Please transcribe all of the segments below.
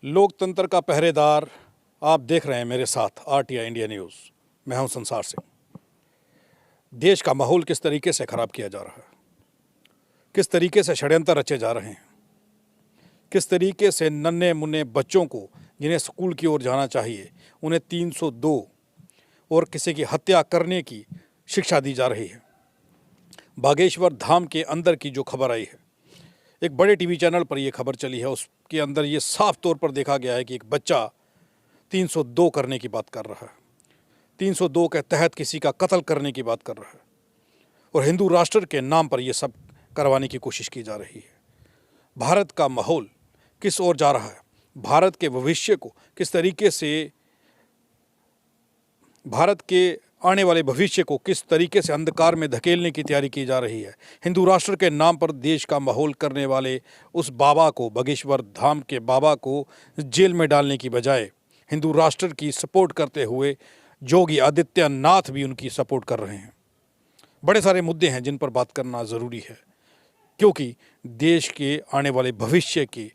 लोकतंत्र का पहरेदार आप देख रहे हैं मेरे साथ आरटीआई इंडिया न्यूज़। मैं हूं संसार सिंह। देश का माहौल किस तरीके से ख़राब किया जा रहा है, किस तरीके से षड्यंत्र रचे जा रहे हैं, किस तरीके से नन्हे मुन्ने बच्चों को जिन्हें स्कूल की ओर जाना चाहिए उन्हें 302 और किसी की हत्या करने की शिक्षा दी जा रही है। बागेश्वर धाम के अंदर की जो खबर आई है, एक बड़े टीवी चैनल पर यह खबर चली है, उसके अंदर ये साफ तौर पर देखा गया है कि एक बच्चा 302 करने की बात कर रहा है, 302 के तहत किसी का कत्ल करने की बात कर रहा है और हिंदू राष्ट्र के नाम पर यह सब करवाने की कोशिश की जा रही है। भारत का माहौल किस ओर जा रहा है, भारत के भविष्य को किस तरीके से, भारत के आने वाले भविष्य को किस तरीके से अंधकार में धकेलने की तैयारी की जा रही है। हिंदू राष्ट्र के नाम पर देश का माहौल करने वाले उस बाबा को, बागेश्वर धाम के बाबा को जेल में डालने की बजाय हिंदू राष्ट्र की सपोर्ट करते हुए योगी आदित्यनाथ भी उनकी सपोर्ट कर रहे हैं। बड़े सारे मुद्दे हैं जिन पर बात करना ज़रूरी है, क्योंकि देश के आने वाले भविष्य के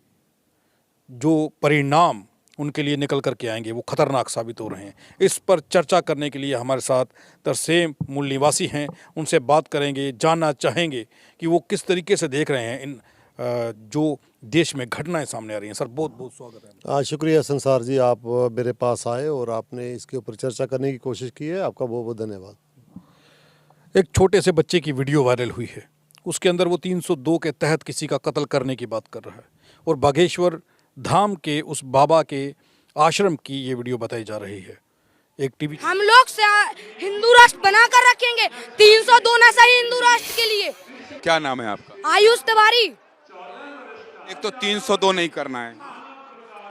जो परिणाम उनके लिए निकल कर के आएंगे वो खतरनाक साबित हो रहे हैं। इस पर चर्चा करने के लिए हमारे साथ तरसेम मूल निवासी हैं, उनसे बात करेंगे, जानना चाहेंगे कि वो किस तरीके से देख रहे हैं इन जो देश में घटनाएं सामने आ रही हैं। सर, बहुत बहुत स्वागत है। शुक्रिया संसार जी, आप मेरे पास आए और आपने इसके ऊपर चर्चा करने की कोशिश की है, आपका बहुत बहुत धन्यवाद। एक छोटे से बच्चे की वीडियो वायरल हुई है, उसके अंदर वो 302 के तहत किसी का कत्ल करने की बात कर रहा है और बागेश्वर धाम के उस बाबा के आश्रम की ये वीडियो बताई जा रही है। एक टीवी हम लोग से हिंदू राष्ट्र बना कर रखेंगे, 302 ना सही हिंदू राष्ट्र के लिए। क्या नाम है आपका? आयुष तिवारी। एक तो 302 नहीं करना है।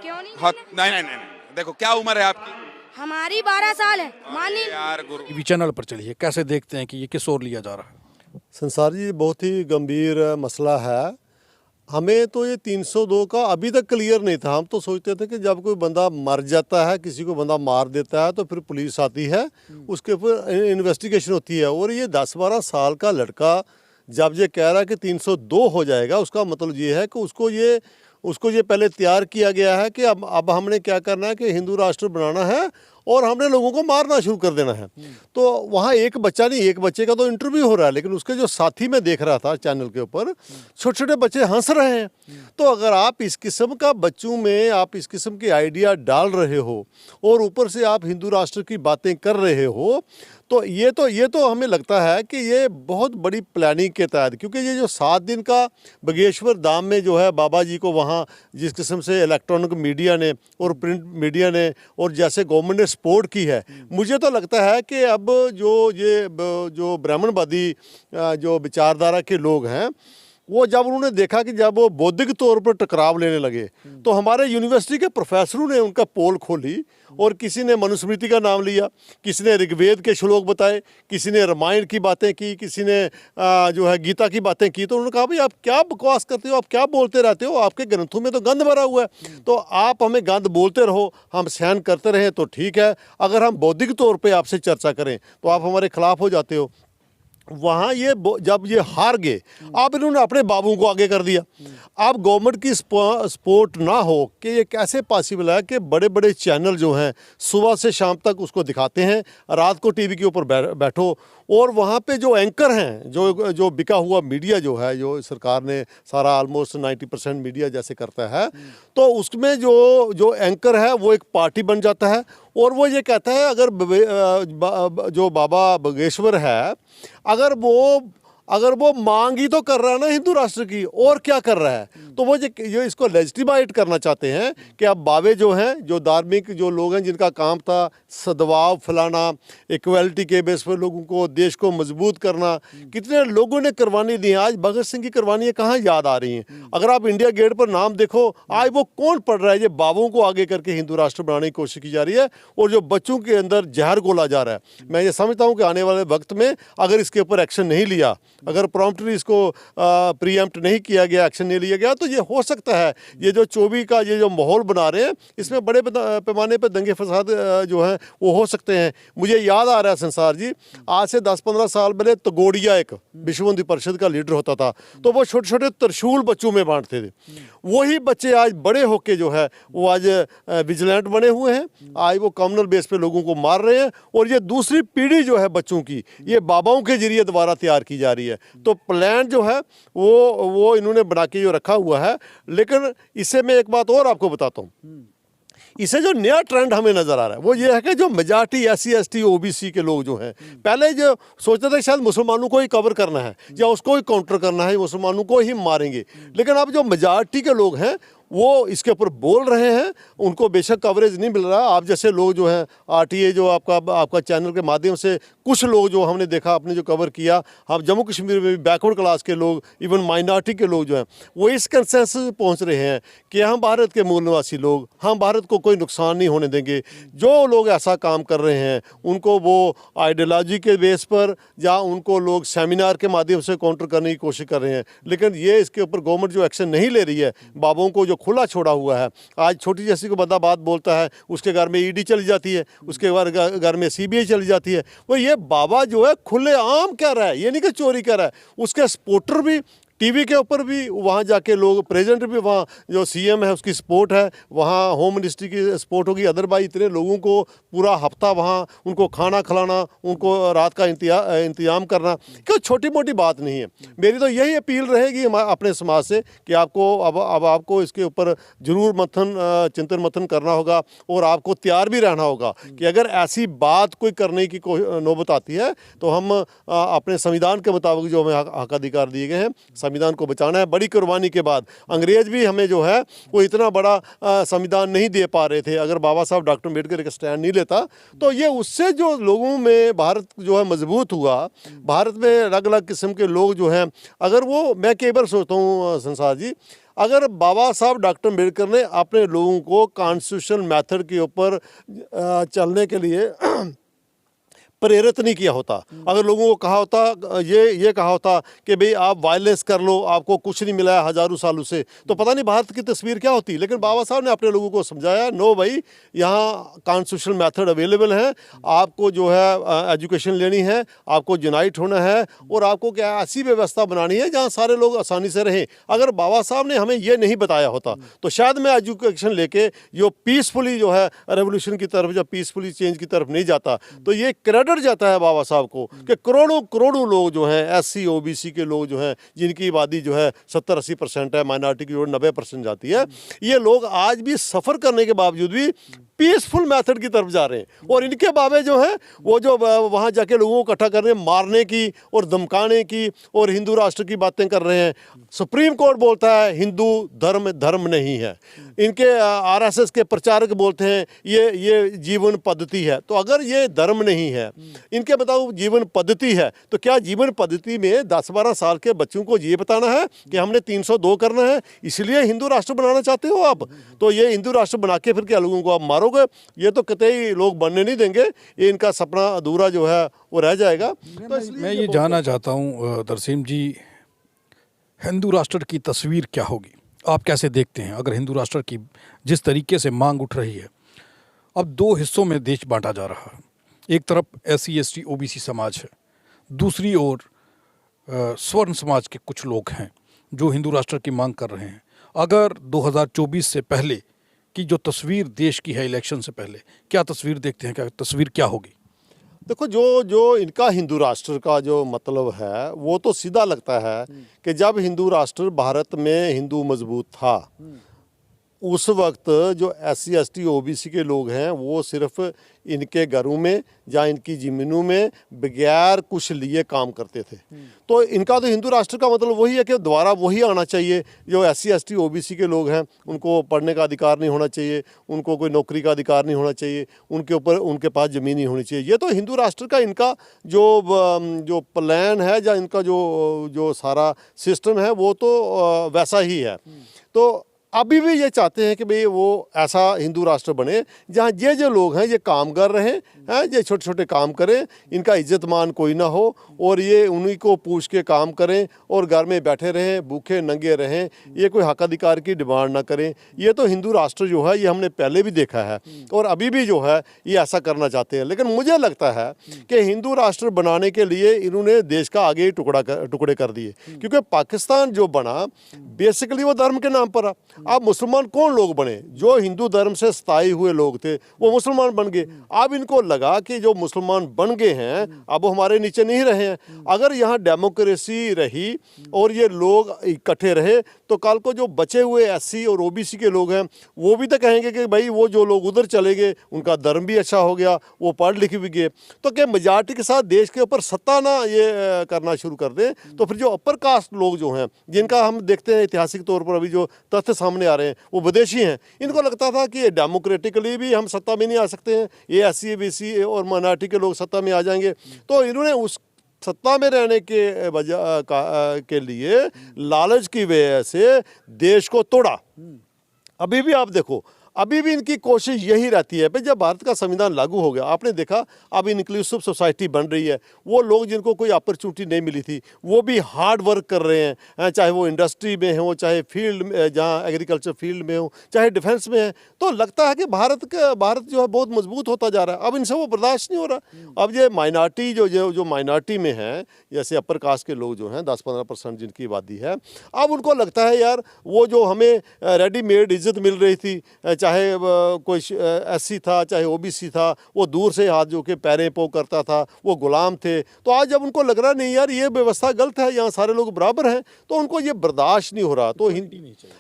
क्यों नहीं? नहीं नहीं नहीं, देखो क्या उम्र है आपकी? हमारी 12 साल है। मानी यार गुरु, टीवी चैनल पर चली है, कैसे देखते हैं कि ये किस ओर लिया जा रहा है? संसार जी, बहुत ही गंभीर मसला है। हमें तो ये 302 का अभी तक क्लियर नहीं था। हम तो सोचते थे कि जब कोई बंदा मर जाता है, किसी को बंदा मार देता है तो फिर पुलिस आती है, उसके ऊपर इन्वेस्टिगेशन होती है। और ये 10-12 साल का लड़का जब ये कह रहा है कि 302 हो जाएगा, उसका मतलब ये है कि उसको ये पहले तैयार किया गया है कि अब हमने क्या करना है कि हिंदू राष्ट्र बनाना है और हमने लोगों को मारना शुरू कर देना है। तो वहाँ एक बच्चा नहीं, एक बच्चे का तो इंटरव्यू हो रहा है, लेकिन उसके जो साथी मैं देख रहा था चैनल के ऊपर, छोटे छोटे बच्चे हंस रहे हैं। तो अगर आप इस किस्म का बच्चों में आप इस किस्म के आइडिया डाल रहे हो और ऊपर से आप हिंदू राष्ट्र की बातें कर रहे हो, तो ये तो हमें लगता है कि ये बहुत बड़ी प्लानिंग के तहत, क्योंकि ये जो 7 दिन का बागेश्वर धाम में जो है बाबा जी को वहाँ जिस किस्म से इलेक्ट्रॉनिक मीडिया ने और प्रिंट मीडिया ने और जैसे गवर्नमेंट ने सपोर्ट की है, मुझे तो लगता है कि अब जो ब्राह्मणवादी जो विचारधारा के लोग हैं, वो जब उन्होंने देखा कि जब वो बौद्धिक तौर पर टकराव लेने लगे, तो हमारे यूनिवर्सिटी के प्रोफेसरों ने उनका पोल खोली और किसी ने मनुस्मृति का नाम लिया, किसी ने ऋग्वेद के श्लोक बताए, किसी ने रामायण की बातें की, किसी ने जो है गीता की बातें की। तो उन्होंने कहा भाई आप क्या बकवास करते हो, आप क्या बोलते रहते हो, आपके ग्रंथों में तो गंद भरा हुआ है, तो आप हमें गंद बोलते रहो, हम सहन करते रहें तो ठीक है, अगर हम बौद्धिक तौर पर आपसे चर्चा करें तो आप हमारे खिलाफ हो जाते हो। वहाँ जब ये हार गए, अब इन्होंने अपने बाबू को आगे कर दिया। अब गवर्नमेंट की सपोर्ट ना हो कि ये कैसे पॉसिबल है कि बड़े बड़े चैनल जो हैं सुबह से शाम तक उसको दिखाते हैं, रात को टीवी के ऊपर बैठो और वहाँ पे जो एंकर हैं, जो बिका हुआ मीडिया जो है, जो सरकार ने सारा ऑलमोस्ट 90% मीडिया जैसे करता है, तो उसमें जो एंकर है वो एक पार्टी बन जाता है और वो ये कहता है अगर जो बाबा बागेश्वर है, अगर वो मांग ही तो कर रहा है ना हिंदू राष्ट्र की, और क्या कर रहा है, तो वो ये इसको लेजिटिमाइट करना चाहते हैं कि अब बाबे जो हैं, जो धार्मिक जो लोग हैं जिनका काम था सद्भाव फैलाना, इक्वलिटी के बेस पर लोगों को, देश को मजबूत करना, कितने लोगों ने कुर्बानी दी है। आज भगत सिंह की कुर्बानियाँ कहाँ याद आ रही हैं? अगर आप इंडिया गेट पर नाम देखो, आज वो कौन पढ़ रहा है? ये बाबों को आगे करके हिंदू राष्ट्र बनाने की कोशिश की जा रही है और जो बच्चों के अंदर जहर घोला जा रहा है। मैं ये समझता हूँ कि आने वाले वक्त में अगर इसके ऊपर एक्शन नहीं लिया, अगर प्रॉम्प्टली इसको प्रीएम्प्ट नहीं किया गया, एक्शन नहीं लिया गया, तो ये हो सकता है ये जो 24 का ये जो माहौल बना रहे हैं इसमें बड़े पैमाने पर दंगे फसाद जो हैं वो हो सकते हैं। मुझे याद आ रहा है संसार जी, आज से 10-15 साल पहले तगोड़िया एक विश्व हिंदू परिषद का लीडर होता था, तो वो छोटे छोटे त्रिशूल बच्चों में बांटते थे। वही बच्चे आज बड़े होके जो है वो आज विजिलेंट बने हुए हैं, आज वो कम्युनल बेस पे लोगों को मार रहे हैं, और ये दूसरी पीढ़ी जो है बच्चों की ये बाबाओं के जरिए दोबारा तैयार की जा रही है। तो प्लान जो है वो इन्होंने बना के जो रखा हुआ है। लेकिन इससे मैं एक बात और आपको बताता हूँ, इसे जो नया ट्रेंड हमें नजर आ रहा है वो ये है कि जो मेजॉरिटी SC ST OBC के लोग जो हैं, पहले जो सोचते थे शायद मुसलमानों को ही कवर करना है या उसको ही काउंटर करना है, मुसलमानों को ही मारेंगे, लेकिन अब जो मेजॉरिटी के लोग हैं वो इसके ऊपर बोल रहे हैं। उनको बेशक कवरेज नहीं मिल रहा। आप जैसे लोग जो हैं RTA जो आपका चैनल के माध्यम से कुछ लोग जो हमने देखा, आपने जो कवर किया, हम जम्मू कश्मीर में भी बैकवर्ड क्लास के लोग, इवन माइनॉरिटी के लोग जो हैं वो इस कंसेंसस पहुंच रहे हैं कि हम भारत के मूल निवासी लोग, हम भारत को कोई नुकसान नहीं होने देंगे। जो लोग ऐसा काम कर रहे हैं उनको वो आइडियोलॉजी के बेस पर या उनको लोग सेमिनार के माध्यम से काउंटर करने की कोशिश कर रहे हैं, लेकिन ये इसके ऊपर गवर्नमेंट जो एक्शन नहीं ले रही है, बाबों को जो खुला छोड़ा हुआ है। आज छोटी जैसी को बंदा बात बोलता है, उसके घर में ED चली जाती है, उसके घर में CBI चली जाती है। वो ये बाबा जो है खुले आम कह रहा है, ये नहीं कि चोरी कर रहा है। उसके सपोर्टर भी टीवी के ऊपर भी वहाँ जाके लोग, प्रेजेंट भी वहाँ जो CM है उसकी सपोर्ट है, वहाँ होम मिनिस्ट्री की सपोर्ट होगी। अदरवाइज इतने लोगों को पूरा हफ्ता वहाँ उनको खाना खिलाना, उनको रात का इंतजाम करना क्यों छोटी मोटी बात नहीं है। मेरी तो यही अपील रहेगी अपने समाज से कि आपको अब आपको इसके ऊपर ज़रूर चिंतन मंथन करना होगा, और आपको तैयार भी रहना होगा कि अगर ऐसी बात कोई करने की नौबत आती है तो हम अपने संविधान के मुताबिक जो हमें हक अधिकार दिए गए हैं, संविधान को बचाना है। बड़ी कुर्बानी के बाद अंग्रेज भी हमें जो है वो इतना बड़ा संविधान नहीं दे पा रहे थे। अगर बाबा साहब डॉक्टर अम्बेडकर एक स्टैंड नहीं लेता तो ये उससे जो लोगों में भारत जो है मजबूत हुआ। भारत में अलग अलग किस्म के लोग जो हैं, अगर वो, मैं कई बार सोचता हूँ संसार जी, अगर बाबा साहब डॉक्टर अम्बेडकर ने अपने लोगों को कॉन्स्टिट्यूशनल मेथड के ऊपर चलने के लिए प्रेरित नहीं किया होता, अगर लोगों को कहा होता, ये कहा होता कि भाई आप वायलेंस कर लो, आपको कुछ नहीं मिला है हज़ारों सालों से, तो पता नहीं भारत की तस्वीर क्या होती। लेकिन बाबा साहब ने अपने लोगों को समझाया, नो भाई यहाँ कॉन्स्टिट्यूशनल मेथड अवेलेबल है, आपको जो है एजुकेशन लेनी है, आपको यूनाइट होना है, और आपको क्या ऐसी व्यवस्था बनानी है जहाँ सारे लोग आसानी से रहें। अगर बाबा साहब ने हमें ये नहीं बताया होता तो शायद मैं एजुकेशन लेके जो पीसफुली जो है रेवोल्यूशन की तरफ या पीसफुली चेंज की तरफ नहीं जाता। तो ये क्रेडिट जाता है बाबा साहब को कि करोड़ों करोड़ों लोग जो हैं SC OBC के लोग जो हैं, जिनकी आबादी जो है 70-80% है, माइनॉरिटी की ओर 90% जाती है, ये लोग आज भी सफ़र करने के बावजूद भी पीसफुल मेथड की तरफ जा रहे हैं। और इनके बाबे जो हैं वो जो वहाँ जाके लोगों को इकट्ठा कर रहे हैं, मारने की और धमकाने की और हिंदू राष्ट्र की बातें कर रहे हैं। सुप्रीम कोर्ट बोलता है हिंदू धर्म नहीं है, इनके RSS के प्रचारक बोलते हैं ये जीवन पद्धति है। तो अगर ये धर्म नहीं है, इनके बताओ जीवन पद्धति है, तो क्या जीवन पद्धति में 10-12 साल के बच्चों को ये बताना है कि हमने 302 करना है, इसलिए हिंदू राष्ट्र बनाना चाहते हो आप? तो ये हिंदू राष्ट्र बना के फिर क्या लोगों को आप मारोगे? ये तो कतई लोग बनने नहीं देंगे, ये इनका सपना अधूरा जो है वो रह जाएगा। तो मैं ये जानना चाहता हूँ तरसीम जी, हिंदू राष्ट्र की तस्वीर क्या होगी? आप कैसे देखते हैं अगर हिंदू राष्ट्र की जिस तरीके से मांग उठ रही है? अब 2 हिस्सों में देश बांटा जा रहा है, एक तरफ SC ST OBC समाज है, दूसरी ओर स्वर्ण समाज के कुछ लोग हैं जो हिंदू राष्ट्र की मांग कर रहे हैं। अगर 2024 से पहले की जो तस्वीर देश की है, इलेक्शन से पहले, क्या तस्वीर देखते हैं, क्या तस्वीर क्या होगी? देखो, जो इनका हिंदू राष्ट्र का जो मतलब है वो तो सीधा लगता है कि जब हिंदू राष्ट्र भारत में हिंदू मजबूत था, उस वक्त जो SC ST OBC के लोग हैं वो सिर्फ इनके घरों में या इनकी ज़मीनों में बगैर कुछ लिए काम करते थे। तो इनका तो हिंदू राष्ट्र का मतलब वही है कि दोबारा वही आना चाहिए। जो SC ST OBC के लोग हैं उनको पढ़ने का अधिकार नहीं होना चाहिए, उनको कोई नौकरी का अधिकार नहीं होना चाहिए, उनके पास ज़मीन नहीं होनी चाहिए। ये तो हिंदू राष्ट्र का इनका जो प्लान है या इनका जो सारा सिस्टम है वो तो वैसा ही है। तो अभी भी ये चाहते हैं कि भाई वो ऐसा हिंदू राष्ट्र बने जहाँ ये जो लोग हैं ये काम कर रहे हैं, ये छोटे छोटे काम करें, इनका इज्जत मान कोई ना हो और ये उन्हीं को पूछ के काम करें और घर में बैठे रहें, भूखे नंगे रहें, ये कोई हक अधिकार की डिमांड ना करें। ये तो हिंदू राष्ट्र जो है ये हमने पहले भी देखा है और अभी भी जो है ये ऐसा करना चाहते हैं। लेकिन मुझे लगता है कि हिंदू राष्ट्र बनाने के लिए इन्होंने देश का आगे ही टुकड़े कर दिए, क्योंकि पाकिस्तान जो बना बेसिकली वो धर्म के नाम पर आ। अब मुसलमान कौन लोग बने? जो हिंदू धर्म से स्थायी हुए लोग थे वो मुसलमान बन गए। अब इनको लगा कि जो मुसलमान बन गए हैं अब वो हमारे नीचे नहीं रहे हैं। अगर यहाँ डेमोक्रेसी रही और ये लोग इकट्ठे रहे तो कल को जो बचे हुए एससी और ओबीसी के लोग हैं वो भी तो कहेंगे कि भाई वो जो लोग उधर चले गए उनका धर्म भी अच्छा हो गया, वो पढ़ लिख भी गए। तो क्या मेजॉरिटी के साथ देश के ऊपर सत्ता ना ये करना शुरू कर दें तो फिर जो अपर कास्ट लोग जो हैं जिनका हम देखते हैं ऐतिहासिक तौर पर अभी जो तथ्य सामने आ रहे हैं वो विदेशी हैं, इनको लगता था कि डेमोक्रेटिकली भी हम सत्ता में नहीं आ सकते हैं, ये एससी बीसी और माइनॉरिटी के लोग सत्ता में आ जाएंगे। तो इन्होंने उस सत्ता में रहने के वजह के लिए लालच की वजह से देश को तोड़ा। अभी भी आप देखो, अभी भी इनकी कोशिश यही रहती है भाई जब भारत का संविधान लागू हो गया आपने देखा अब इंक्लूसिव सोसाइटी बन रही है, वो लोग जिनको कोई अपॉर्चुनिटी नहीं मिली थी वो भी हार्ड वर्क कर रहे हैं, चाहे वो इंडस्ट्री में हो, चाहे फील्ड में जहाँ एग्रीकल्चर फील्ड में हो, चाहे डिफेंस में है। तो लगता है कि भारत जो है बहुत मजबूत होता जा रहा है। अब इनसे वो बर्दाश्त नहीं हो रहा। अब ये माइनॉरिटी जो माइनॉरिटी में है, जैसे अपर कास्ट के लोग जो हैं 10-15% जिनकी आबादी है, अब उनको लगता है यार वो जो हमें रेडीमेड इज्जत मिल रही थी, चाहे कोई एससी था चाहे ओबीसी था, वो दूर से हाथ जो के पैरें पो करता था, वो गुलाम थे। तो आज जब उनको लग रहा नहीं यार ये व्यवस्था गलत है, यहाँ सारे लोग बराबर हैं, तो उनको ये बर्दाश्त नहीं हो रहा। तो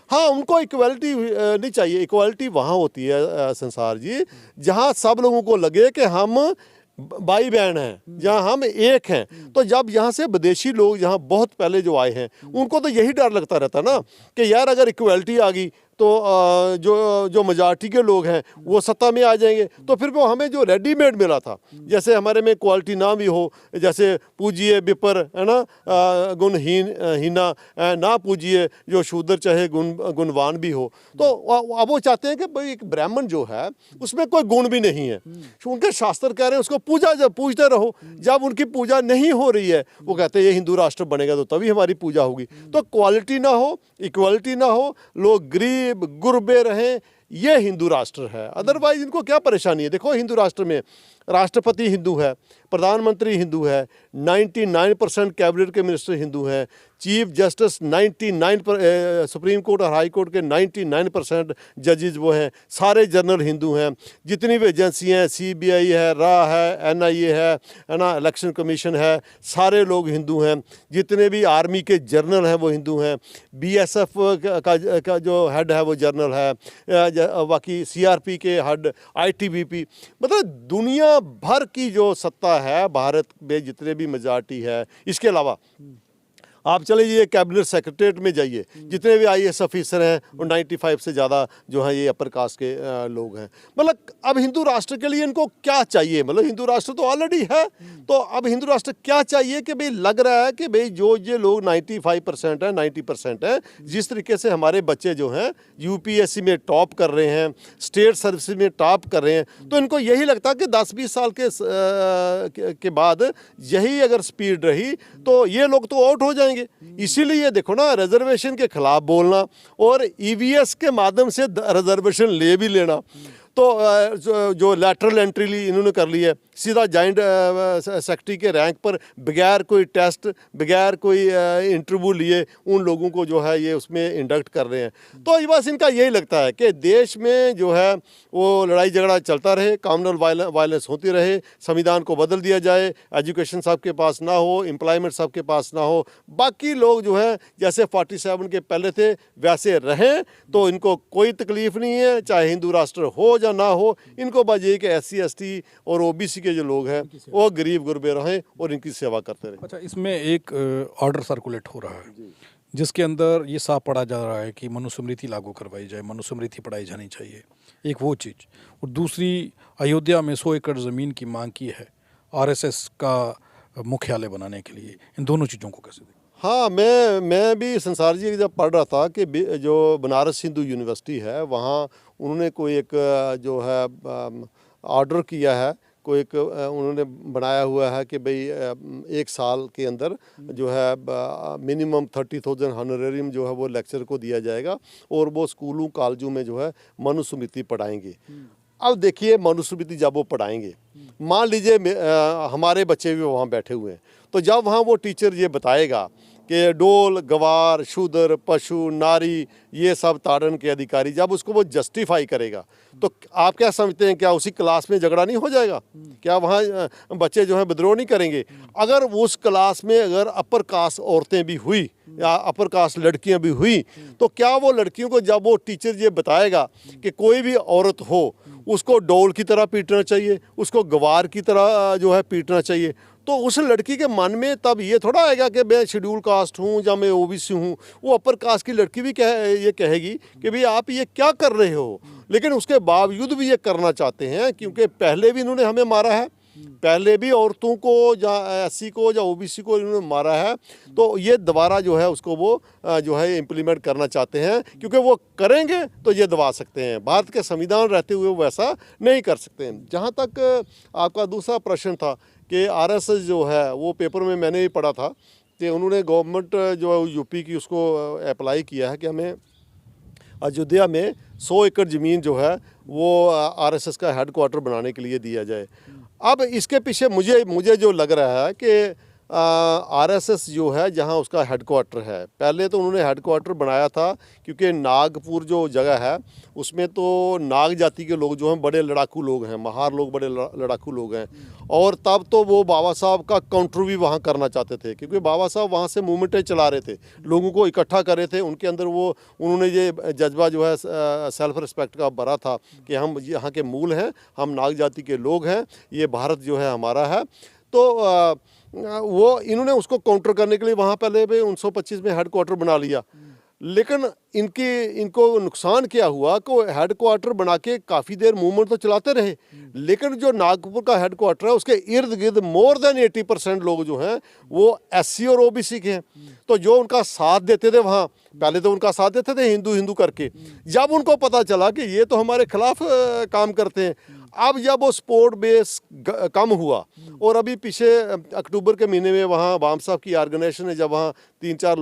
हाँ, उनको इक्वालिटी नहीं चाहिए। इक्वालिटी वहाँ होती है संसार जी जहाँ सब लोगों को लगे कि हम भाई बहन हैं, जहाँ हम एक हैं। तो जब यहाँ से विदेशी लोग जहाँ बहुत पहले जो आए हैं उनको तो यही डर लगता रहता ना कि यार अगर इक्वालिटी आ गई तो जो मेजॉरिटी के लोग हैं वो सत्ता में आ जाएंगे। तो फिर वो हमें जो रेडीमेड मिला था, जैसे हमारे में क्वालिटी ना भी हो, जैसे पूजिए विपर है ना, हीना ना पूजिए जो शूद्र चाहे गुणवान भी हो। तो अब वो चाहते हैं कि भाई एक ब्राह्मण जो है उसमें कोई गुण भी नहीं है, उनके शास्त्र कह रहे हैं उसको पूजते रहो। जब उनकी पूजा नहीं हो रही है वो कहते हैं ये हिंदू राष्ट्र बनेगा तो तभी हमारी पूजा होगी। तो क्वालिटी ना हो, इक्वालिटी ना हो, लोग गरीब गुरबे रहें, ये हिंदू राष्ट्र है। अदरवाइज इनको क्या परेशानी है? देखो हिंदू राष्ट्र में राष्ट्रपति हिंदू है, प्रधानमंत्री हिंदू है, 99% कैबिनेट के मिनिस्टर हिंदू हैं, चीफ जस्टिस 99 सुप्रीम कोर्ट और हाई कोर्ट के 99% जजेस वो हैं, सारे जनरल हिंदू हैं। जितनी भी एजेंसी हैं, सीबीआई है, रा है, एनआईए है ना, इलेक्शन कमीशन है, सारे लोग हिंदू हैं। जितने भी आर्मी के जनरल हैं वो हिंदू हैं। बीएसएफ का जो हेड है वो जनरल है, बाकी सीआरपी के हेड आईटीबीपी, मतलब दुनिया भर की जो सत्ता है भारत में जितने भी मेजॉरिटी है। इसके अलावा आप चले जाइए कैबिनेट सेक्रेटरीट में जाइए, जितने भी आईएएस ऑफिसर हैं वो 95 से ज़्यादा जो हैं ये अपर कास्ट के लोग हैं। मतलब अब हिंदू राष्ट्र के लिए इनको क्या चाहिए? मतलब हिंदू राष्ट्र तो ऑलरेडी है, तो अब हिंदू राष्ट्र क्या चाहिए कि भाई लग रहा है कि भाई जो ये लोग 95% है, 90% है, जिस तरीके से हमारे बच्चे जो हैं यूपीएससी में टॉप कर रहे हैं, स्टेट सर्विस में टॉप कर रहे हैं, तो इनको यही लगता है कि 10-20 साल के बाद यही अगर स्पीड रही तो ये लोग तो आउट हो जाएंगे। इसीलिए देखो ना, रिजर्वेशन के खिलाफ बोलना और ईवीएस के माध्यम से रिजर्वेशन ले भी लेना। तो जो लैटरल एंट्री ली इन्होंने कर ली है, सीधा जॉइंट सेक्रेटरी के रैंक पर बगैर कोई टेस्ट, बगैर कोई इंटरव्यू लिए उन लोगों को जो है ये उसमें इंडक्ट कर रहे हैं। तो ये बस इनका यही लगता है कि देश में जो है वो लड़ाई झगड़ा चलता रहे, कम्युनल वायलेंस होती रहे, संविधान को बदल दिया जाए, एजुकेशन सबके पास ना हो, एम्प्लॉयमेंट सबके पास ना हो, बाकी लोग जो है जैसे 47 के पहले थे वैसे रहें, तो इनको कोई तकलीफ नहीं है, चाहे हिंदू राष्ट्र हो या ना हो। इनको बस ये कि SC ST और OBC के जो लोग हैं वो गरीब गुरबे रहें और इनकी सेवा करते रहें। अच्छा, इसमें एक ऑर्डर सर्कुलेट हो रहा है जिसके अंदर ये साफ पढ़ा जा रहा है कि मनुस्मृति लागू करवाई जाए, मनुस्मृति पढ़ाई जानी चाहिए, एक वो चीज़। और दूसरी, अयोध्या में 100 एकड़ ज़मीन की मांग की है RSS का मुख्यालय बनाने के लिए। इन दोनों चीज़ों को कैसे देखें? हाँ, मैं भी संसार जी जब पढ़ रहा था कि जो बनारस हिंदू यूनिवर्सिटी है वहाँ उन्होंने कोई एक जो है ऑर्डर किया है, कोई एक उन्होंने बनाया हुआ है कि भाई 1 साल के अंदर जो है मिनिमम 30,000 हॉनरेरियम जो है वो लेक्चर को दिया जाएगा और वो स्कूलों कॉलेजों में जो है मनुस्मृति पढ़ाएंगे। अब देखिए मनुस्मृति जब वो पढ़ाएंगे, मान लीजिए हमारे बच्चे भी वहाँ बैठे हुए हैं, तो जब वहाँ वो टीचर ये बताएगा कि डोल गवार शूद्र पशु नारी ये सब ताड़न के अधिकारी, जब उसको वो जस्टिफाई करेगा तो आप क्या समझते हैं, क्या उसी क्लास में झगड़ा नहीं हो जाएगा? क्या वहाँ बच्चे जो हैं विद्रोह नहीं करेंगे? अगर उस क्लास में अगर अपर कास्ट औरतें भी हुई या अपर कास्ट लड़कियां भी हुई तो क्या वो लड़कियों को जब वो टीचर ये बताएगा कि कोई भी औरत हो उसको डोल की तरह पीटना चाहिए, उसको गवार की तरह जो है पीटना चाहिए, तो उस लड़की के मन में तब ये थोड़ा आएगा कि मैं शेड्यूल कास्ट हूँ या मैं ओबीसी हूँ। वो अपर कास्ट की लड़की भी ये कहेगी कि भाई आप ये क्या कर रहे हो, लेकिन उसके बावजूद भी ये करना चाहते हैं क्योंकि पहले भी इन्होंने हमें मारा है, पहले भी औरतों को या एससी को या ओबीसी को इन्होंने मारा है, तो ये दोबारा जो है उसको वो जो है इम्प्लीमेंट करना चाहते हैं क्योंकि वो करेंगे तो ये दबा सकते हैं। भारत के संविधान रहते हुए वो ऐसा नहीं कर सकते हैं। जहाँ तक आपका दूसरा प्रश्न था कि आरएसएस जो है वो पेपर में मैंने भी पढ़ा था कि उन्होंने गवर्नमेंट जो यूपी की उसको अप्लाई किया है कि हमें अयोध्या में 100 एकड़ ज़मीन जो है वो आरएसएस का हेडक्वार्टर बनाने के लिए दिया जाए। अब इसके पीछे मुझे जो लग रहा है कि आरएसएस जो है जहां उसका हेडक्वार्टर है, पहले तो उन्होंने हेडक्वार्टर बनाया था क्योंकि नागपुर जो जगह है उसमें तो नाग जाति के लोग जो हैं बड़े लड़ाकू लोग हैं, महार लोग बड़े लड़ाकू लोग हैं, और तब तो वो बाबा साहब का काउंटर भी वहाँ करना चाहते थे क्योंकि बाबा साहब वहाँ से मूवमेंटें चला रहे थे, लोगों को इकट्ठा कर रहे थे। उनके अंदर वो उन्होंने ये जज्बा जो है सेल्फ रिस्पेक्ट का भरा था कि हम यहाँ के मूल हैं, हम नाग जाति के लोग हैं, ये भारत जो है हमारा है। तो वो इन्होंने उसको काउंटर करने के लिए वहाँ पहले भी 1925 में हेडक्वार्टर बना लिया, लेकिन इनको नुकसान क्या हुआ कि हेडक्वार्टर बना के काफ़ी देर मूवमेंट तो चलाते रहे, लेकिन जो नागपुर का हेडक्वार्टर है उसके इर्द गिर्द मोर देन 80% लोग जो हैं वो एससी और ओबीसी के हैं। तो जो उनका साथ देते थे वहाँ, पहले तो उनका साथ देते थे हिंदू हिंदू करके, जब उनको पता चला कि ये तो हमारे खिलाफ काम करते हैं, अब जब वो स्पोर्ट बेस कम हुआ और अभी पीछे अक्टूबर के महीने में वहाँ वाम साहब की ऑर्गेनाइजेशन ने जब वहाँ 3-4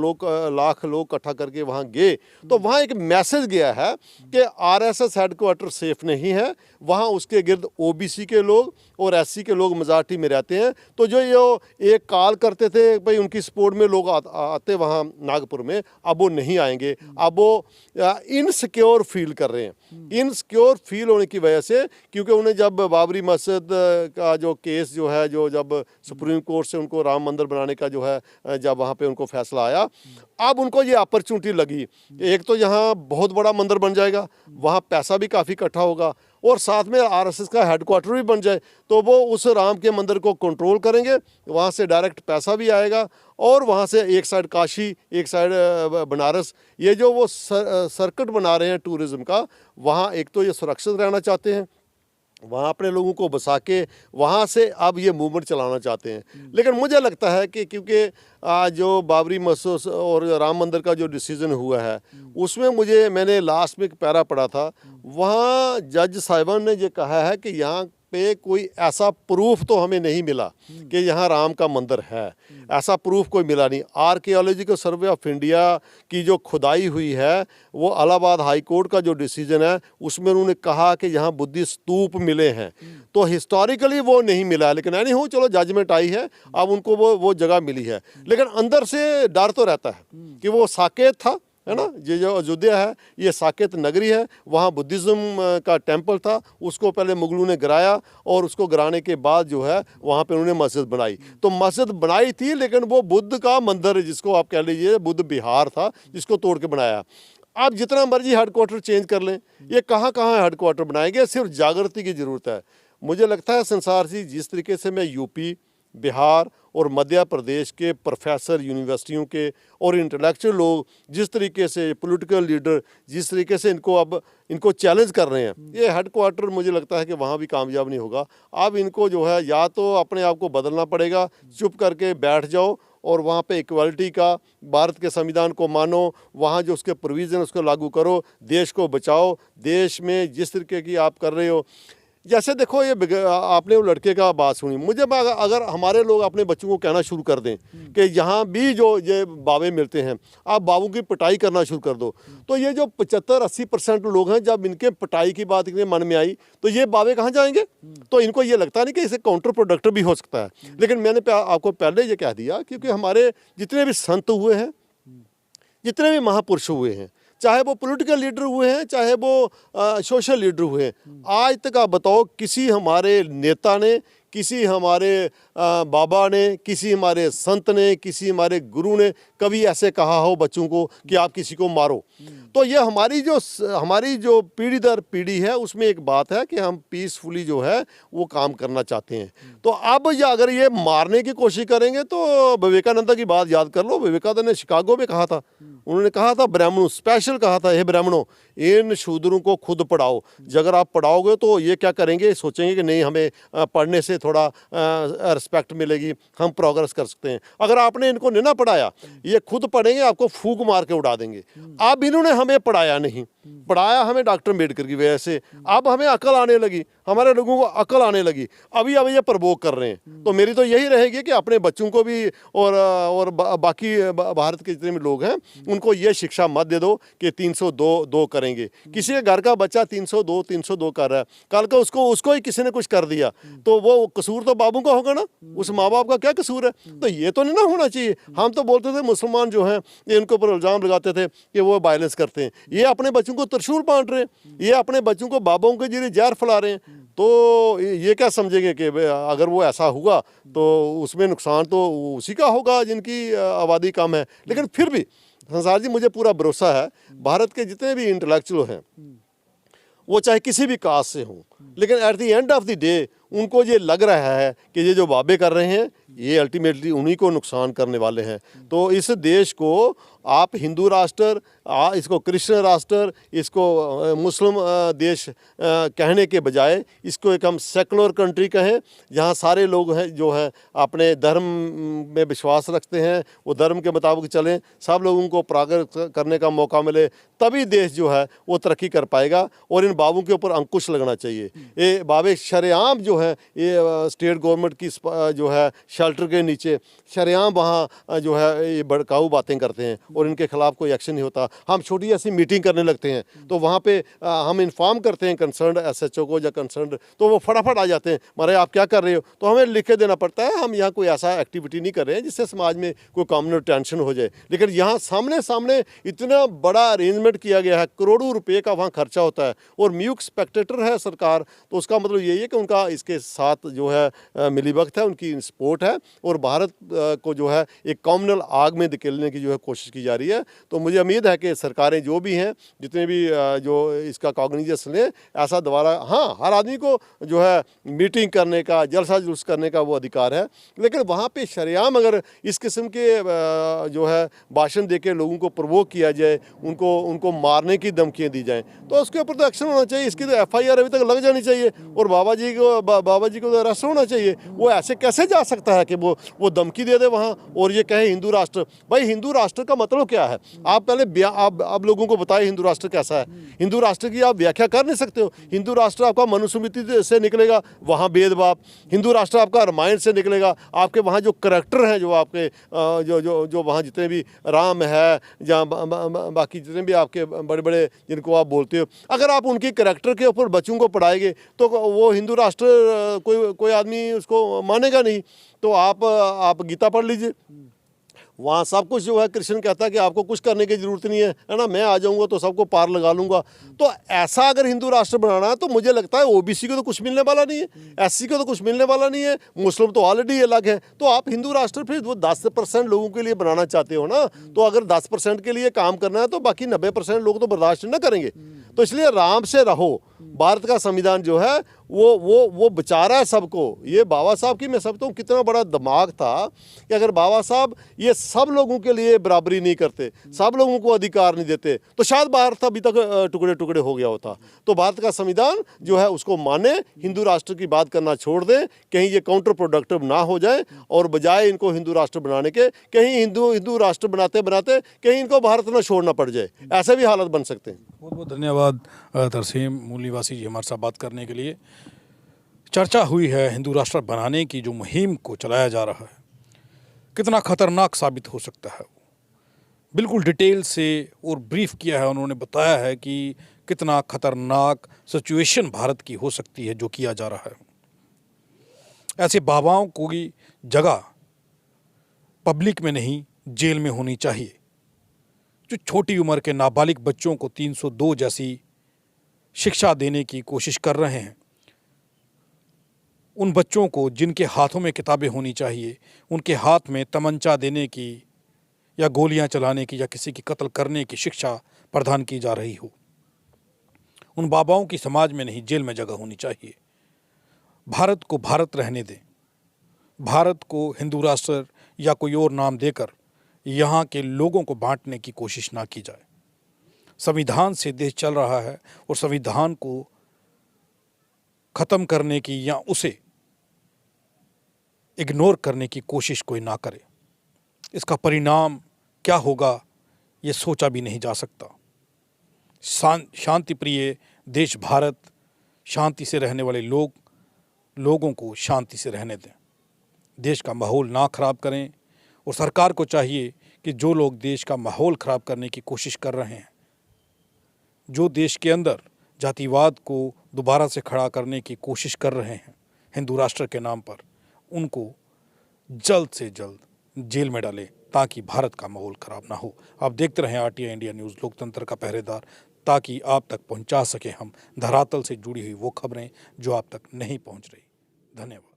लाख लोग इकट्ठा करके वहाँ गए तो वहाँ एक मैसेज गया है कि आरएसएस हेडक्वार्टर सेफ नहीं है, वहाँ उसके गिर्द ओबीसी के लोग और एससी के लोग मेजॉरिटी में रहते हैं। तो जो ये एक कॉल करते थे भाई उनकी सपोर्ट में लोग आते वहाँ नागपुर में, अब वो नहीं आएंगे, अब वो इनसिक्योर फील कर रहे हैं। इनसिक्योर फील होने की वजह से, क्योंकि उन्हें जब बाबरी मस्जिद का जो केस जो है जो जब सुप्रीम कोर्ट से उनको राम मंदिर बनाने का जो है जब वहाँ पे उनको फैसला आया, अब उनको ये अपॉर्चुनिटी लगी, एक तो यहाँ बहुत बड़ा मंदिर बन जाएगा, वहाँ पैसा भी काफ़ी इकट्ठा होगा और साथ में आरएसएस का हेडक्वार्टर भी बन जाए, तो वो उस राम के मंदिर को कंट्रोल करेंगे, वहाँ से डायरेक्ट पैसा भी आएगा और वहाँ से एक साइड काशी एक साइड बनारस, ये जो वो सर्किट बना रहे हैं टूरिज़्म का, वहाँ एक तो ये सुरक्षित रहना चाहते हैं, वहाँ अपने लोगों को बसा के वहाँ से अब ये मूवमेंट चलाना चाहते हैं। लेकिन मुझे लगता है कि क्योंकि जो बाबरी मस्जिद और राम मंदिर का जो डिसीज़न हुआ है उसमें मैंने लास्ट में एक पैरा पढ़ा था, वहाँ जज साहिबान ने ये कहा है कि यहाँ पे कोई ऐसा प्रूफ तो हमें नहीं मिला कि यहाँ राम का मंदिर है, ऐसा प्रूफ कोई मिला नहीं। आर्कियोलॉजिकल सर्वे ऑफ इंडिया की जो खुदाई हुई है वो इलाहाबाद हाई कोर्ट का जो डिसीजन है उसमें उन्होंने कहा कि यहाँ बुद्धिस्ट स्तूप मिले हैं, तो हिस्टोरिकली वो नहीं मिला, लेकिन एनी हो चलो जजमेंट आई है, अब उनको वो जगह मिली है। लेकिन अंदर से डर तो रहता है कि वो साकेत था, है ना, ये जो अयोध्या है ये साकेत नगरी है, वहाँ बुद्धिज़्म का टेंपल था, उसको पहले मुगलों ने गिराया और उसको गिराने के बाद जो है वहाँ पे उन्होंने मस्जिद बनाई। तो मस्जिद बनाई थी लेकिन वो बुद्ध का मंदिर, जिसको आप कह लीजिए बुद्ध विहार था, जिसको तोड़ के बनाया। आप जितना मर्जी हेडक्वार्टर चेंज कर लें, ये कहाँ हेडक्वार्टर बनाएंगे, सिर्फ जागृति की ज़रूरत है। मुझे लगता है संसार जी, जिस तरीके से मैं यूपी, बिहार और मध्य प्रदेश के प्रोफेसर, यूनिवर्सिटियों के और इंटेलेक्चुअल लोग जिस तरीके से, पॉलिटिकल लीडर जिस तरीके से इनको चैलेंज कर रहे हैं, ये हेडक्वार्टर मुझे लगता है कि वहाँ भी कामयाब नहीं होगा। अब इनको जो है या तो अपने आप को बदलना पड़ेगा, चुप करके बैठ जाओ और वहाँ पे इक्वालिटी का, भारत के संविधान को मानो, वहाँ जो उसके प्रोविज़न उसको लागू करो, देश को बचाओ। देश में जिस तरीके की आप कर रहे हो, जैसे देखो ये आपने वो लड़के का बात सुनी, मुझे अगर हमारे लोग अपने बच्चों को कहना शुरू कर दें कि यहाँ भी जो ये बाबे मिलते हैं, आप बाबू की पिटाई करना शुरू कर दो, तो ये जो 75-80% लोग हैं, जब इनके पिटाई की बात इनके मन में आई तो ये बाबे कहाँ जाएंगे? तो इनको ये लगता नहीं कि इसे काउंटर प्रोडक्टिव भी हो सकता है। लेकिन मैंने आपको पहले ये कह दिया, क्योंकि हमारे जितने भी संत हुए हैं, जितने भी महापुरुष हुए हैं, चाहे वो पॉलिटिकल लीडर हुए हैं, चाहे वो सोशल लीडर हुए हैं, आज तक आप बताओ किसी हमारे नेता ने, किसी हमारे बाबा ने, किसी हमारे संत ने, किसी हमारे गुरु ने कभी ऐसे कहा हो बच्चों को कि आप किसी को मारो? तो ये हमारी जो पीढ़ी दर पीढ़ी है, उसमें एक बात है कि हम पीसफुली जो है वो काम करना चाहते हैं। तो अब अगर ये मारने की कोशिश करेंगे तो विवेकानंद की बात याद कर लो। विवेकानंद ने शिकागो में कहा था, उन्होंने कहा था, ब्राह्मणों स्पेशल कहा था, हे ब्राह्मणों, इन शूद्रों को खुद पढ़ाओ। अगर आप पढ़ाओगे तो ये क्या करेंगे, सोचेंगे कि नहीं हमें पढ़ने से थोड़ा रिस्पेक्ट मिलेगी, हम प्रोग्रेस कर सकते हैं। अगर आपने इनको नहीं ना पढ़ाया, ये खुद पढ़ेंगे, आपको फूंक मार के उड़ा देंगे। अब इन्होंने हमें पढ़ाया नहीं, पढ़ाया हमें डॉक्टर अम्बेडकर की वजह से। अब हमें अकल आने लगी, हमारे लोगों को अकल आने लगी, अभी ये प्रवोक कर रहे हैं। तो मेरी तो यही रहेगी कि अपने बच्चों को भी और बाकी भारत के जितने भी लोग हैं उनको ये शिक्षा मत दे दो कि 302 करेंगे। किसी के घर का बच्चा 302 कर रहा है, कल को उसको ही किसी ने कुछ कर दिया तो वो कसूर तो बाबू का होगा ना, उस माँ बाप का क्या कसूर है? तो ये तो नहीं ना होना चाहिए। हम तो बोलते थे मुसलमान जो हैं ये इनके ऊपर इल्ज़ाम लगाते थे कि वो वायलेंस करते हैं, ये अपने बच्चों को त्रिशूल बांट रहे हैं, ये अपने बच्चों को बाबों के जरिए जहर फैला रहे हैं। तो ये क्या समझेंगे कि अगर वो ऐसा हुआ तो उसमें नुकसान तो उसी का होगा जिनकी आबादी कम है। लेकिन फिर भी संसार जी, मुझे पूरा भरोसा है भारत के जितने भी इंटेलेक्चुअल हैं, वो चाहे किसी भी कास्ट से हों, लेकिन at the end of the day उनको ये लग रहा है कि ये जो बाबे कर रहे हैं ये अल्टीमेटली उन्हीं को नुकसान करने वाले हैं। तो इस देश को आप हिंदू राष्ट्र, इसको क्रिश्चियन राष्ट्र, इसको मुस्लिम देश कहने के बजाय इसको एक हम सेकुलर कंट्री कहें, जहाँ सारे लोग हैं जो हैं अपने धर्म में विश्वास रखते हैं, वो धर्म के मुताबिक चलें, सब लोगों को प्रोग्रेस करने का मौका मिले, तभी देश जो है वो तरक्की कर पाएगा। और इन बाबों के ऊपर अंकुश लगना चाहिए। ये बाबे शरेआम जो है ये स्टेट गवर्नमेंट की जो है शेल्टर के नीचे शरेआम वहाँ जो है ये भड़काऊ बातें करते हैं और इनके खिलाफ कोई एक्शन नहीं होता। हम छोटी ऐसी मीटिंग करने लगते हैं तो वहाँ पे हम इन्फॉर्म करते हैं कंसर्न SHO को या कंसर्न, तो वो फटाफट आ जाते हैं, मारे आप क्या कर रहे हो? तो हमें लिख के देना पड़ता है हम यहाँ कोई ऐसा एक्टिविटी नहीं कर रहे हैं जिससे समाज में कोई कम्युनल टेंशन हो जाए। लेकिन यहाँ सामने इतना बड़ा अरेंजमेंट किया गया है, करोड़ों रुपये का वहाँ खर्चा होता है और म्यूक स्पेक्टेटर है सरकार, तो उसका मतलब यही है कि उनका इसके साथ जो है मिलीभगत है, उनकी सपोर्ट है और भारत को जो है एक कम्युनल आग में धकेलने की जो है कोशिश की जा रही है। तो मुझे उम्मीद है कि सरकारें जो भी हैं, जितने भी जो इसका कॉग्निजेंस लें, ऐसा दोबारा, हाँ हर आदमी को जो है मीटिंग करने का, जलसा जुलूस करने का वो अधिकार है, लेकिन वहाँ पे शरेआम अगर इस किस्म के जो है भाषण देके लोगों को प्रवोक किया जाए, उनको मारने की धमकियाँ दी जाएँ, तो उसके ऊपर तो एक्शन होना चाहिए। इसकी तो FIR अभी तक लग जानी चाहिए और बाबा जी को तो अरेस्ट होना चाहिए। वो ऐसे कैसे जा सकता है कि वो धमकी दे दे वहाँ और ये कहे हिंदू राष्ट्र? भाई हिंदू राष्ट्र का मतलब क्या है? आप पहले आप लोगों को बताइए हिंदू राष्ट्र कैसा है। हिंदू राष्ट्र की आप व्याख्या कर नहीं सकते हो। हिंदू राष्ट्र आपका मनुस्मृति से निकलेगा, वहाँ भेदभाव। हिंदू राष्ट्र आपका रामायण से निकलेगा, आपके वहाँ जो करैक्टर हैं, जो आपके जो वहाँ जितने भी राम है या बाकी जितने भी आपके बड़े बड़े जिनको आप बोलते हो, अगर आप उनकी करैक्टर के ऊपर बच्चों को पढ़ाएंगे तो वो हिंदू राष्ट्र कोई आदमी उसको मानेगा नहीं। तो आप गीता पढ़ लीजिए, वहाँ सब कुछ जो है कृष्ण कहता है कि आपको कुछ करने की ज़रूरत नहीं है ना, मैं आ जाऊँगा तो सबको पार लगा लूँगा। तो ऐसा अगर हिंदू राष्ट्र बनाना है तो मुझे लगता है OBC को तो कुछ मिलने वाला नहीं है, SC को तो कुछ मिलने वाला नहीं है, मुस्लिम तो ऑलरेडी अलग है। तो आप हिंदू राष्ट्र फिर वो 10% लोगों के लिए बनाना चाहते हो ना, तो अगर 10% के लिए काम करना है तो बाकी 90% लोग तो बर्दाश्त न करेंगे। तो इसलिए आराम से रहो। भारत का संविधान जो है वो बचा रहा है सबको। ये बाबा साहब की मैं समझता हूँ कितना बड़ा दिमाग था कि अगर बाबा साहब ये सब लोगों के लिए बराबरी नहीं करते, सब लोगों को अधिकार नहीं देते, तो शायद भारत अभी तक टुकड़े टुकड़े हो गया होता। तो भारत का संविधान जो है उसको माने, हिंदू राष्ट्र की बात करना छोड़ दें, कहीं ये काउंटर प्रोडक्टिव ना हो जाए, और बजाय इनको हिंदू राष्ट्र बनाने के कहीं हिंदू राष्ट्र बनाते बनाते कहीं इनको भारत ना छोड़ना पड़ जाए, ऐसे भी हालत बन सकते हैं। बहुत बहुत धन्यवाद तरसीम मूल निवासी जी हमारे साथ बात करने के लिए। चर्चा हुई है हिंदू राष्ट्र बनाने की जो मुहिम को चलाया जा रहा है, कितना खतरनाक साबित हो सकता है। बिल्कुल डिटेल से और ब्रीफ किया है, उन्होंने बताया है कि कितना खतरनाक सिचुएशन भारत की हो सकती है जो किया जा रहा है। ऐसे बाबाओं की जगह पब्लिक में नहीं जेल में होनी चाहिए। जो छोटी उम्र के नाबालिग बच्चों को 302 जैसी शिक्षा देने की कोशिश कर रहे हैं, उन बच्चों को जिनके हाथों में किताबें होनी चाहिए, उनके हाथ में तमंचा देने की या गोलियां चलाने की या किसी की कत्ल करने की शिक्षा प्रदान की जा रही हो, उन बाबाओं की समाज में नहीं जेल में जगह होनी चाहिए। भारत को भारत रहने दें। भारत को हिंदू राष्ट्र या कोई और नाम देकर यहाँ के लोगों को बांटने की कोशिश ना की जाए। संविधान से देश चल रहा है और संविधान को ख़त्म करने की या उसे इग्नोर करने की कोशिश कोई ना करे। इसका परिणाम क्या होगा ये सोचा भी नहीं जा सकता। शांति प्रिय देश भारत, शांति से रहने वाले लोगों को शांति से रहने दें। देश का माहौल ना खराब करें, और सरकार को चाहिए कि जो लोग देश का माहौल खराब करने की कोशिश कर रहे हैं, जो देश के अंदर जातिवाद को दोबारा से खड़ा करने की कोशिश कर रहे हैं हिंदू राष्ट्र के नाम पर, उनको जल्द से जल्द जेल में डालें ताकि भारत का माहौल खराब ना हो। आप देखते रहें आरटीआई इंडिया न्यूज़, लोकतंत्र का पहरेदार, ताकि आप तक पहुंचा सकें हम धरातल से जुड़ी हुई वो खबरें जो आप तक नहीं पहुंच रही। धन्यवाद।